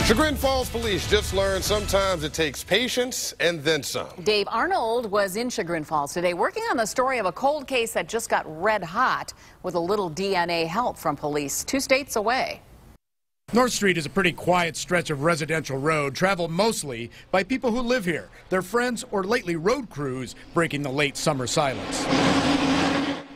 Chagrin Falls police just learned sometimes it takes patience and then some. Dave Arnold was in Chagrin Falls today working on the story of a cold case that just got red hot with a little DNA help from police 2 states away. North Street is a pretty quiet stretch of residential road traveled mostly by people who live here, their friends, or lately road crews breaking the late summer silence.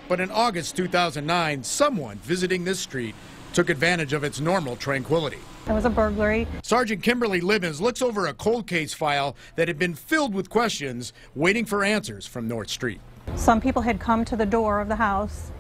But in August 2009, someone visiting this street took advantage of its normal tranquility. It was a burglary. Sergeant Kimberly Libbins looks over a cold case file that had been filled with questions waiting for answers from North Street. Some people had come to the door of the house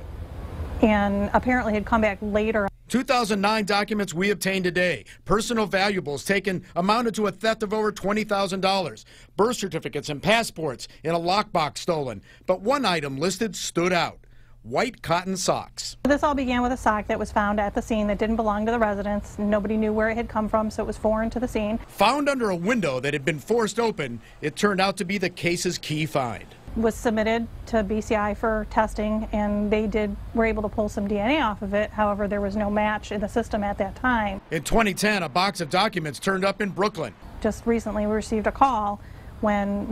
and apparently had come back later. 2009 documents we obtained today. Personal valuables taken amounted to a theft of over $20,000. Birth certificates and passports in a lockbox stolen. But one item listed stood out: white cotton socks. This all began with a sock that was found at the scene that didn't belong to the residents. Nobody knew where it had come from, so it was foreign to the scene. Found under a window that had been forced open, it turned out to be the case's key find. Was submitted to BCI for testing, and they were able to pull some DNA off of it. However, there was no match in the system at that time. In 2010, a box of documents turned up in Brooklyn. Just recently, we received a call when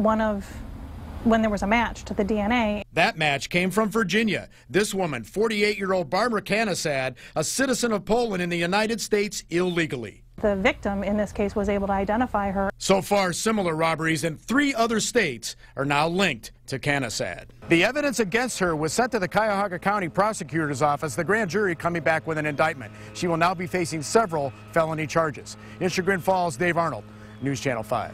there was a match to the DNA. That match came from Virginia. This woman, 48-year-old Barbara Kanasad, a citizen of Poland in the United States illegally. The victim in this case was able to identify her. So far, similar robberies in 3 other states are now linked to Kanasad. The evidence against her was sent to the Cuyahoga County Prosecutor's Office, the grand jury coming back with an indictment. She will now be facing several felony charges. In Chagrin Falls, Dave Arnold, News Channel 5.